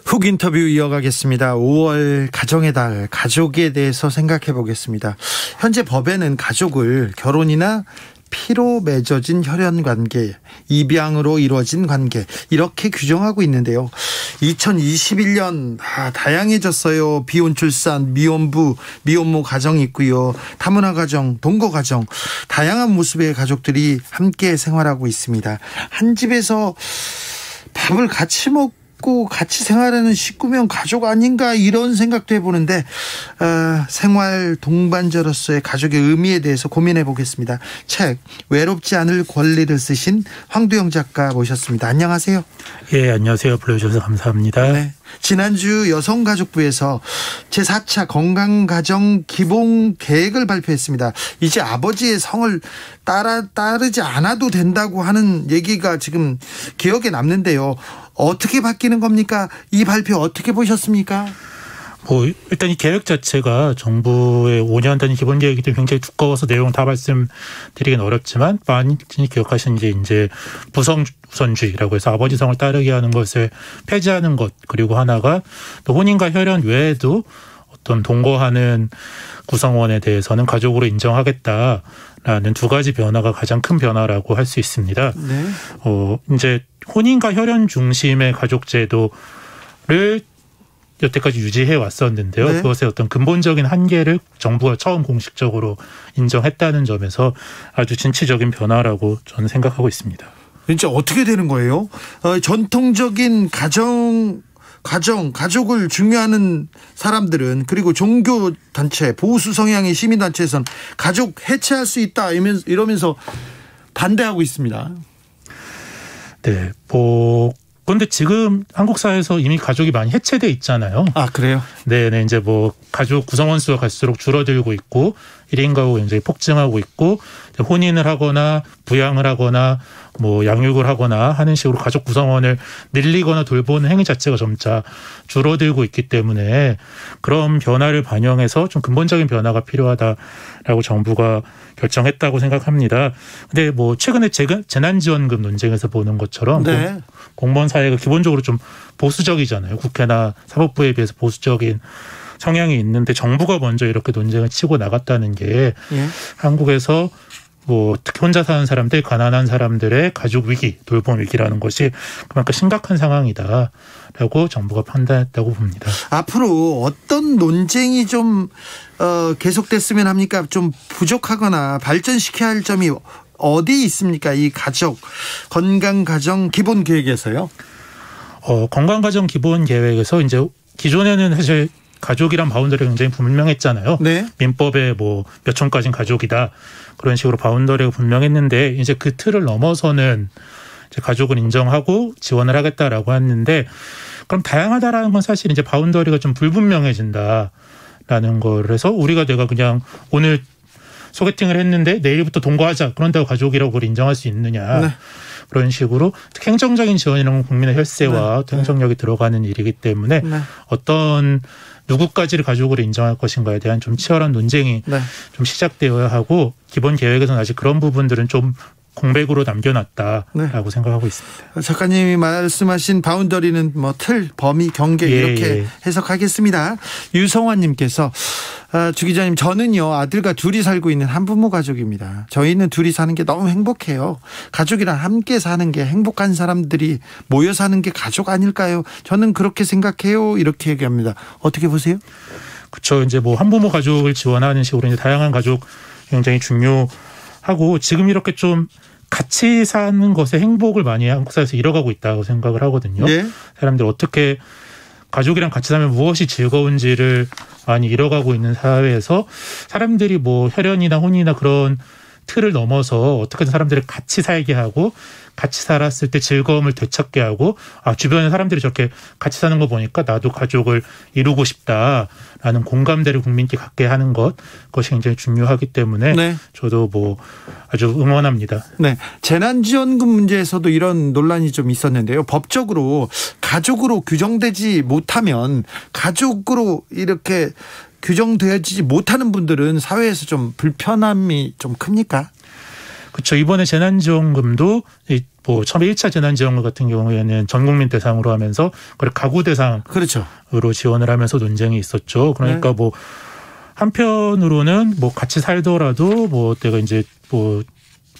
훅 인터뷰 이어가겠습니다. 5월 가정의 달, 가족에 대해서 생각해 보겠습니다. 현재 법에는 가족을 결혼이나 피로 맺어진 혈연관계, 입양으로 이루어진 관계 이렇게 규정하고 있는데요. 2021년 다양해졌어요. 비혼 출산, 미혼부, 미혼모 가정이 있고요. 다문화 가정, 동거 가정, 다양한 모습의 가족들이 함께 생활하고 있습니다. 한 집에서 밥을 같이 먹고 같이 생활하는 식구면 가족 아닌가 이런 생각도 해보는데 생활 동반자로서의 가족의 의미에 대해서 고민해 보겠습니다. 책 외롭지 않을 권리를 쓰신 황두영 작가 모셨습니다. 안녕하세요. 예, 안녕하세요. 불러주셔서 감사합니다. 네. 지난주 여성가족부에서 제4차 건강가정 기본 계획을 발표했습니다. 이제 아버지의 성을 따르지 않아도 된다고 하는 얘기가 지금 기억에 남는데요. 어떻게 바뀌는 겁니까? 이 발표 어떻게 보셨습니까? 일단 이 계획 자체가 정부의 5년 단위 기본 계획이 굉장히 두꺼워서 내용 다 말씀드리긴 어렵지만 많이 기억하시는 게 이제 부성 우선주의라고 해서 아버지 성을 따르게 하는 것을 폐지하는 것, 그리고 하나가 또 혼인과 혈연 외에도 어떤 동거하는 구성원에 대해서는 가족으로 인정하겠다라는 두 가지 변화가 가장 큰 변화라고 할 수 있습니다. 네. 이제 혼인과 혈연 중심의 가족제도를 여태까지 유지해 왔었는데요. 네. 그것의 어떤 근본적인 한계를 정부가 처음 공식적으로 인정했다는 점에서 아주 진취적인 변화라고 저는 생각하고 있습니다. 진짜 어떻게 되는 거예요? 전통적인 가족을 중요하는 사람들은, 그리고 종교 단체, 보수 성향의 시민 단체에서는 가족 해체할 수 있다 이러면서 반대하고 있습니다. 네, 그런데 지금 한국 사회에서 이미 가족이 많이 해체돼 있잖아요. 아, 그래요? 네, 이제 가족 구성원 수가 갈수록 줄어들고 있고 1인 가구 굉장히 폭증하고 있고 혼인을 하거나 부양을 하거나 양육을 하거나 하는 식으로 가족 구성원을 늘리거나 돌보는 행위 자체가 점차 줄어들고 있기 때문에 그런 변화를 반영해서 좀 근본적인 변화가 필요하다라고 정부가 결정했다고 생각합니다. 근데 최근에 재난지원금 논쟁에서 보는 것처럼 네. 공무원 사회가 기본적으로 좀 보수적이잖아요. 국회나 사법부에 비해서 보수적인 성향이 있는데 정부가 먼저 이렇게 논쟁을 치고 나갔다는 게 한국에서 특히 혼자 사는 사람들, 가난한 사람들의 가족 위기, 돌봄 위기라는 것이 그만큼 심각한 상황이다라고 정부가 판단했다고 봅니다. 앞으로 어떤 논쟁이 좀 계속됐으면 합니까? 좀 부족하거나 발전시켜야 할 점이 어디 있습니까? 이 건강가정 기본 계획에서요? 건강가정 기본 계획에서 이제 기존에는 사실 가족이란 바운더리가 굉장히 분명했잖아요. 네. 민법에 몇 촌까지는 가족이다. 그런 식으로 바운더리가 분명했는데 이제 그 틀을 넘어서는 이제 가족을 인정하고 지원을 하겠다라고 했는데, 그럼 다양하다라는 건 사실 이제 바운더리가 좀 불분명해진다라는 거를 해서 내가 그냥 오늘 소개팅을 했는데 내일부터 동거하자, 그런다고 가족이라고 그걸 인정할 수 있느냐. 네. 그런 식으로 행정적인 지원이라는 건 국민의 혈세와 네. 행정력이 들어가는 일이기 때문에 네. 어떤 누구까지를 가족으로 인정할 것인가에 대한 좀 치열한 논쟁이 네. 좀 시작되어야 하고, 기본 계획에서는 아직 그런 부분들은 좀 공백으로 남겨놨다라고 네. 생각하고 있습니다. 작가님이 말씀하신 바운더리는 틀, 범위, 경계 이렇게 해석하겠습니다. 유성환님께서 주 기자님, 저는요 아들과 둘이 살고 있는 한부모 가족입니다. 저희는 둘이 사는 게 너무 행복해요. 가족이랑 함께 사는 게, 행복한 사람들이 모여 사는 게 가족 아닐까요? 저는 그렇게 생각해요. 이렇게 얘기합니다. 어떻게 보세요? 그렇죠. 이제 한부모 가족을 지원하는 식으로 이제 다양한 가족 굉장히 중요하고, 지금 이렇게 좀 같이 사는 것의 행복을 많이 한국 사회에서 잃어가고 있다고 생각을 하거든요. 네. 사람들이 어떻게 가족이랑 같이 살면 무엇이 즐거운지를 많이 잃어가고 있는 사회에서 사람들이 혈연이나 혼이나 그런 틀을 넘어서 어떻게든 사람들을 같이 살게 하고, 같이 살았을 때 즐거움을 되찾게 하고, 주변에 사람들이 저렇게 같이 사는 거 보니까 나도 가족을 이루고 싶다라는 공감대를 국민께 갖게 하는 그것이 굉장히 중요하기 때문에 네. 저도 아주 응원합니다. 네, 재난지원금 문제에서도 이런 논란이 좀 있었는데요. 법적으로 가족으로 규정되지 못하면, 가족으로 이렇게 규정되지 못하는 분들은 사회에서 좀 불편함이 좀 큽니까? 그렇죠. 이번에 재난지원금도 뭐 처음에 1차 재난지원금 같은 경우에는 전 국민 대상으로 하면서 그걸 가구 대상으로 그렇죠. 지원을 하면서 논쟁이 있었죠. 그러니까 네. 뭐 한편으로는 뭐 같이 살더라도 뭐 내가 이제 뭐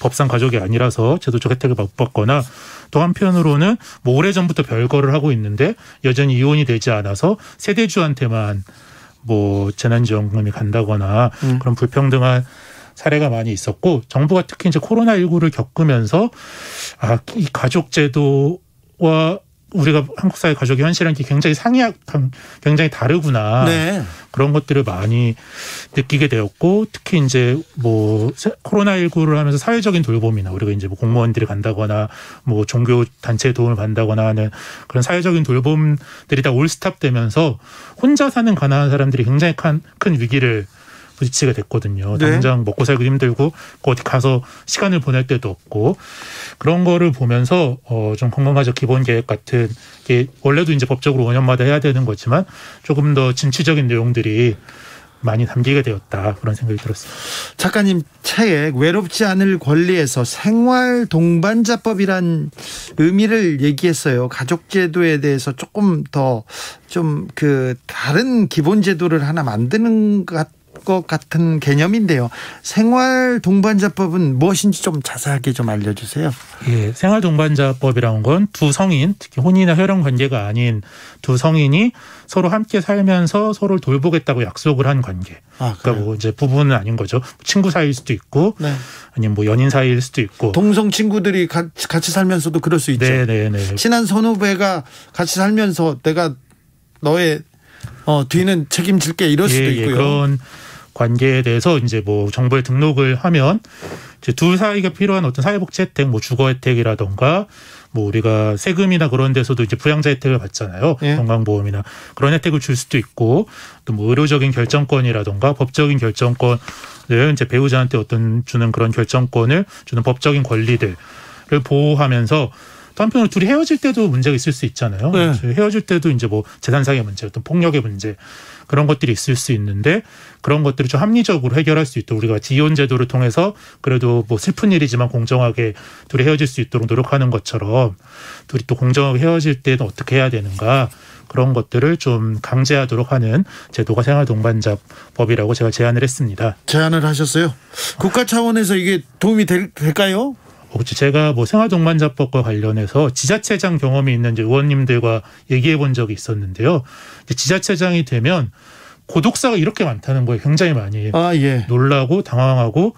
법상 가족이 아니라서 제도적 혜택을 못 받거나 또 한편으로는 뭐 오래전부터 별거를 하고 있는데 여전히 이혼이 되지 않아서 세대주한테만 뭐 재난지원금이 간다거나 그런 불평등한 사례가 많이 있었고 정부가 특히 이제 코로나19를 겪으면서 이 가족제도와 우리가 한국 사회 가족의 현실이라는 게 굉장히 다르구나. 네. 그런 것들을 많이 느끼게 되었고 특히 이제 뭐 코로나19를 하면서 사회적인 돌봄이나 우리가 이제 뭐 공무원들이 간다거나 뭐 종교 단체의 도움을 받는다거나 하는 그런 사회적인 돌봄들이 다 올스탑되면서 혼자 사는 가난한 사람들이 굉장히 큰 위기를 부딪히게 됐거든요. 네. 당장 먹고 살기 힘들고 어디 가서 시간을 보낼 데도 없고 그런 거를 보면서 좀 건강가족 기본 계획 같은 게 원래도 이제 법적으로 5년마다 해야 되는 거지만 조금 더 진취적인 내용들이 많이 담기게 되었다 그런 생각이 들었습니다. 작가님 책에 외롭지 않을 권리에서 생활 동반자법이란 의미를 얘기했어요. 가족제도에 대해서 조금 더 좀 다른 기본 제도를 하나 만드는 것 같은 개념인데요. 생활 동반자법은 무엇인지 좀 자세하게 좀 알려주세요. 예, 생활 동반자법이라는 건 두 성인, 특히 혼인이나 혈연 관계가 아닌 두 성인이 서로 함께 살면서 서로를 돌보겠다고 약속을 한 관계. 그러니까 뭐 이제 부부는 아닌 거죠. 친구 사이일 수도 있고, 네. 아니면 뭐 연인 사이일 수도 있고. 동성 친구들이 같이 살면서도 그럴 수 있죠. 네네네. 친한 선후배가 같이 살면서 내가 너의 뒤는 책임질게 이럴 수도 있고요. 그런 관계에 대해서 이제 뭐 정부에 등록을 하면 이제 둘 사이가 필요한 어떤 사회복지 혜택, 뭐 주거 혜택이라던가 뭐 우리가 세금이나 그런 데서도 이제 부양자 혜택을 받잖아요. 예. 건강보험이나 그런 혜택을 줄 수도 있고 또 뭐 의료적인 결정권이라던가 법적인 결정권을 이제 배우자한테 주는 그런 결정권을 주는 법적인 권리들을 보호하면서 또 한편으로 둘이 헤어질 때도 문제가 있을 수 있잖아요. 네. 헤어질 때도 이제 뭐 재산상의 문제, 어떤 폭력의 문제 그런 것들이 있을 수 있는데 그런 것들을 좀 합리적으로 해결할 수 있도록 우리가 이혼 제도를 통해서 그래도 뭐 슬픈 일이지만 공정하게 둘이 헤어질 수 있도록 노력하는 것처럼 둘이 또 공정하게 헤어질 때는 어떻게 해야 되는가 그런 것들을 좀 강제하도록 하는 제도가 생활동반자법이라고 제가 제안을 했습니다. 제안을 하셨어요? 국가 차원에서 이게 도움이 될까요? 그렇죠. 제가 뭐 생활동반자법과 관련해서 지자체장 경험이 있는 이제 의원님들과 얘기해 본 적이 있었는데요. 지자체장이 되면 고독사가 이렇게 많다는 거에 굉장히 많이 놀라고 당황하고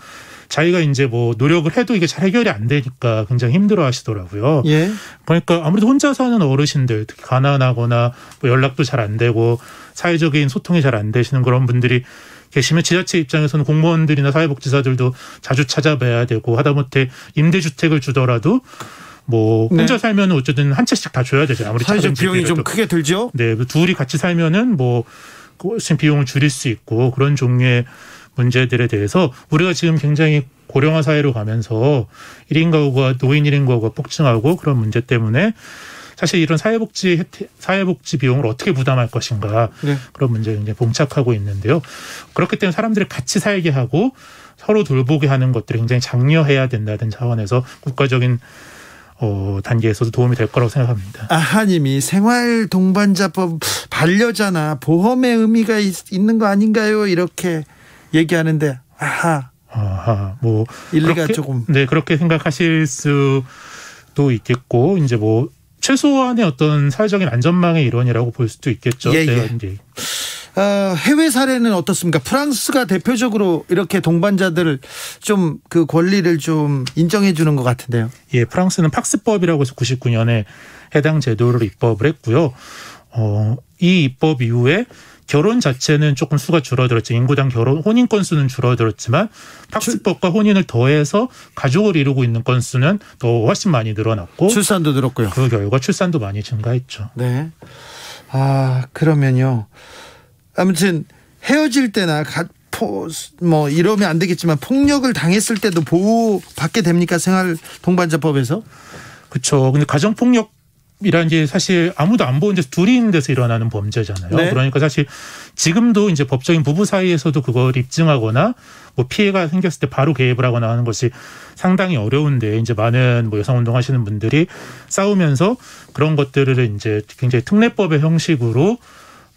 자기가 이제 뭐 노력을 해도 이게 잘 해결이 안 되니까 굉장히 힘들어 하시더라고요. 예. 그러니까 아무래도 혼자 사는 어르신들, 특히 가난하거나 뭐 연락도 잘 안 되고 사회적인 소통이 잘 안 되시는 그런 분들이 계시면 지자체 입장에서는 공무원들이나 사회복지사들도 자주 찾아뵈야 되고 하다못해 임대주택을 주더라도 뭐 혼자 살면 어쨌든 한 채씩 다 줘야 되죠. 아무리 사회적 비용이 좀 크게 들죠. 네, 둘이 같이 살면은 뭐 훨씬 비용을 줄일 수 있고 그런 종류의 문제들에 대해서 우리가 지금 굉장히 고령화 사회로 가면서 1인 가구가 노인 1인 가구가 폭증하고 그런 문제 때문에 사실 이런 사회복지 비용을 어떻게 부담할 것인가 그런 문제에 굉장히 봉착하고 있는데요. 그렇기 때문에 사람들을 같이 살게 하고 서로 돌보게 하는 것들이 굉장히 장려해야 된다는 차원에서 국가적인 단계에서도 도움이 될 거라고 생각합니다. 아하님이 생활동반자법 반려자나 보험의 의미가 있는 거 아닌가요? 이렇게 얘기하는데 뭐 일리가 그렇게, 조금 그렇게 생각하실 수도 있겠고 이제 뭐 최소한의 어떤 사회적인 안전망의 일원이라고 볼 수도 있겠죠. 해외 사례는 어떻습니까? 프랑스가 대표적으로 이렇게 동반자들을 좀 그 권리를 좀 인정해 주는 것 같은데요. 예, 프랑스는 팍스법이라고 해서 99년에 해당 제도를 입법을 했고요. 이 입법 이후에 결혼 자체는 조금 수가 줄어들었죠. 인구당 혼인 건수는 줄어들었지만 팍스법과 혼인을 더해서 가족을 이루고 있는 건수는 더 훨씬 많이 늘어났고 출산도 늘었고요. 그 결과 출산도 많이 증가했죠. 네. 그러면요. 아무튼 헤어질 때나 뭐 이러면 안 되겠지만 폭력을 당했을 때도 보호받게 됩니까? 생활동반자법에서? 그렇죠. 근데 가정폭력 이란 게 사실 아무도 안 보는 데서 둘이 있는 데서 일어나는 범죄잖아요. 네. 그러니까 사실 지금도 이제 법적인 부부 사이에서도 그걸 입증하거나 뭐 피해가 생겼을 때 바로 개입을 하거나 하는 것이 상당히 어려운데 이제 많은 뭐 여성 운동하시는 분들이 싸우면서 그런 것들을 이제 굉장히 특례법의 형식으로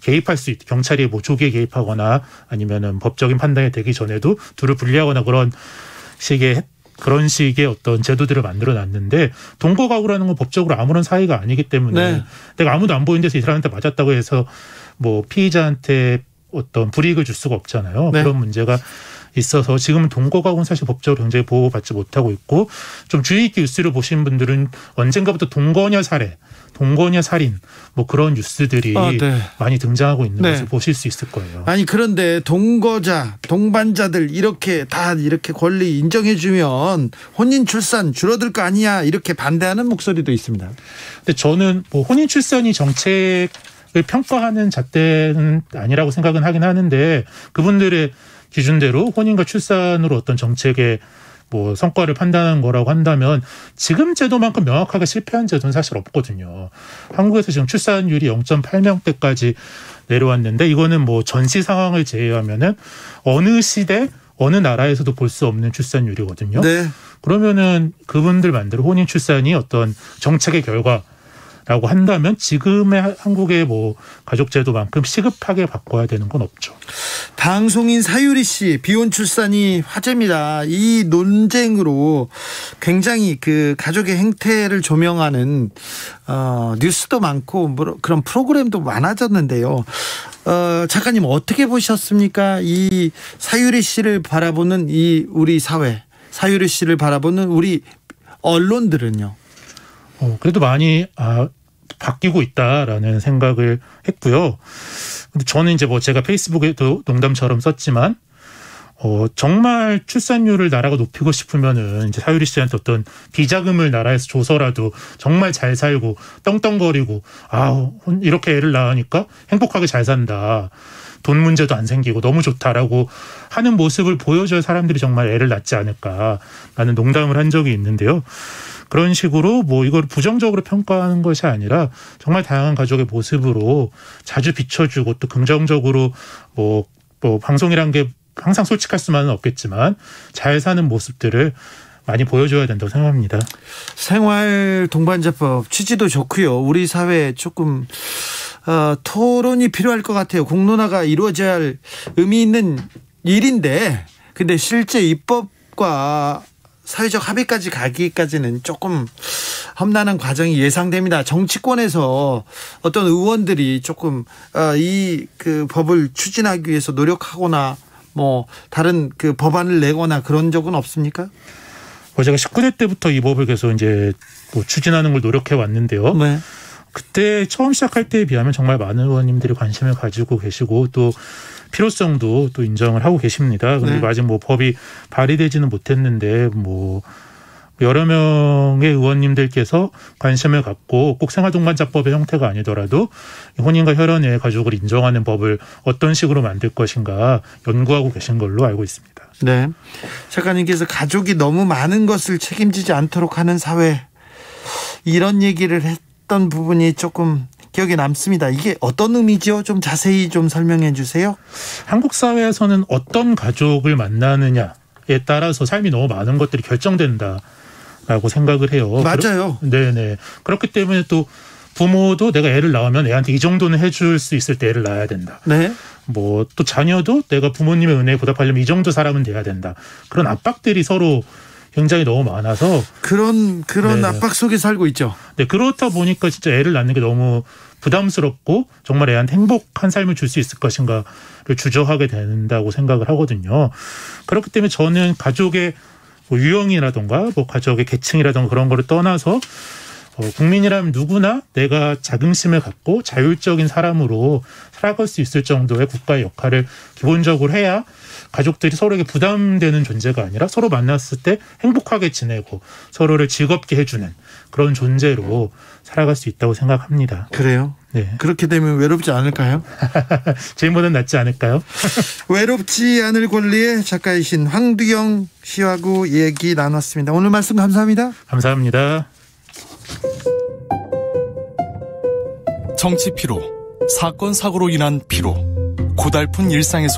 개입할 수 있게 경찰이 뭐 조기에 개입하거나 아니면은 법적인 판단이 되기 전에도 둘을 분리하거나 그런 식의 어떤 제도들을 만들어 놨는데 동거 가구라는 건 법적으로 아무런 사이가 아니기 때문에 네. 내가 아무도 안 보이는 데서 이 사람한테 맞았다고 해서 뭐 피의자한테 어떤 불이익을 줄 수가 없잖아요. 네. 그런 문제가 있어서 지금은 동거 가구는 사실 법적으로 굉장히 보호받지 못하고 있고 좀 주의 있게 뉴스를 보신 분들은 언젠가부터 동거녀 살해, 동거녀 살인 뭐 그런 뉴스들이 네. 많이 등장하고 있는 네. 것을 보실 수 있을 거예요. 아니 그런데 동거자, 동반자들 이렇게 다 이렇게 권리 인정해주면 혼인 출산 줄어들 거 아니야 이렇게 반대하는 목소리도 있습니다. 근데 저는 뭐 혼인 출산이 정책을 평가하는 잣대는 아니라고 생각은 하긴 하는데 그분들의 기준대로 혼인과 출산으로 어떤 정책의 뭐 성과를 판단하는 거라고 한다면 지금 제도만큼 명확하게 실패한 제도는 사실 없거든요. 한국에서 지금 출산율이 0.8명대까지 내려왔는데 이거는 뭐 전시 상황을 제외하면은 어느 시대 어느 나라에서도 볼 수 없는 출산율이거든요. 네. 그러면은 그분들 만들어 혼인 출산이 어떤 정책의 결과라고 한다면 지금의 한국의 뭐 가족제도만큼 시급하게 바꿔야 되는 건 없죠. 방송인 사유리 씨 비혼 출산이 화제입니다. 이 논쟁으로 굉장히 그 가족의 행태를 조명하는 뉴스도 많고 뭐 그런 프로그램도 많아졌는데요. 작가님 어떻게 보셨습니까? 이 사유리 씨를 바라보는 이 우리 사회, 사유리 씨를 바라보는 우리 언론들은요. 그래도 많이 바뀌고 있다라는 생각을 했고요. 근데 저는 이제 뭐 제가 페이스북에도 농담처럼 썼지만 정말 출산율을 나라가 높이고 싶으면은 이제 사유리 씨한테 어떤 비자금을 나라에서 줘서라도 정말 잘 살고 떵떵거리고 이렇게 애를 낳으니까 행복하게 잘 산다. 돈 문제도 안 생기고 너무 좋다라고 하는 모습을 보여줘야 사람들이 정말 애를 낳지 않을까라는 농담을 한 적이 있는데요. 그런 식으로 뭐 이걸 부정적으로 평가하는 것이 아니라 정말 다양한 가족의 모습으로 자주 비춰주고 또 긍정적으로 뭐 방송이란 게 항상 솔직할 수만은 없겠지만 잘 사는 모습들을 많이 보여줘야 된다고 생각합니다. 생활 동반자법 취지도 좋고요. 우리 사회에 조금 토론이 필요할 것 같아요. 공론화가 이루어져야 할 의미 있는 일인데 근데 실제 입법과 사회적 합의까지 가기까지는 조금 험난한 과정이 예상됩니다. 정치권에서 어떤 의원들이 조금 그 법을 추진하기 위해서 노력하거나 뭐 다른 그 법안을 내거나 그런 적은 없습니까? 제가 19대 때부터 이 법을 계속 이제 뭐 추진하는 걸 노력해 왔는데요. 네. 그때 처음 시작할 때에 비하면 정말 많은 의원님들이 관심을 가지고 계시고 또 필요성도 또 인정을 하고 계십니다. 그런데 네. 아직 뭐 법이 발의되지는 못했는데 뭐 여러 명의 의원님들께서 관심을 갖고 꼭 생활동반자법의 형태가 아니더라도 혼인과 혈연의 가족을 인정하는 법을 어떤 식으로 만들 것인가 연구하고 계신 걸로 알고 있습니다. 네. 작가님께서 가족이 너무 많은 것을 책임지지 않도록 하는 사회 이런 얘기를 했던 부분이 조금 기억에 남습니다. 이게 어떤 의미죠? 좀 자세히 좀 설명해 주세요. 한국 사회에서는 어떤 가족을 만나느냐에 따라서 삶이 너무 많은 것들이 결정된다라고 생각을 해요. 맞아요. 네네. 그렇기 때문에 또 부모도 내가 애를 낳으면 애한테 이 정도는 해줄 수 있을 때 애를 낳아야 된다. 네. 뭐 또 자녀도 내가 부모님의 은혜에 보답하려면 이 정도 사람은 돼야 된다. 그런 압박들이 서로 굉장히 너무 많아서 그런 네. 압박 속에 살고 있죠. 네, 그렇다 보니까 진짜 애를 낳는 게 너무 부담스럽고 정말 애한테 행복한 삶을 줄 수 있을 것인가를 주저하게 된다고 생각을 하거든요. 그렇기 때문에 저는 가족의 뭐 유형이라든가 뭐 가족의 계층이라든가 그런 거를 떠나서 국민이라면 누구나 내가 자긍심을 갖고 자율적인 사람으로 살아갈 수 있을 정도의 국가의 역할을 기본적으로 해야 가족들이 서로에게 부담되는 존재가 아니라 서로 만났을 때 행복하게 지내고 서로를 즐겁게 해주는 그런 존재로 살아갈 수 있다고 생각합니다. 그래요? 네. 그렇게 되면 외롭지 않을까요? 제일보다는 낫지 않을까요? 외롭지 않을 권리의 작가이신 황두영 씨하고 얘기 나눴습니다. 오늘 말씀 감사합니다. 감사합니다. 정치 피로, 사건 사고로 인한 피로, 고달픈 일상에서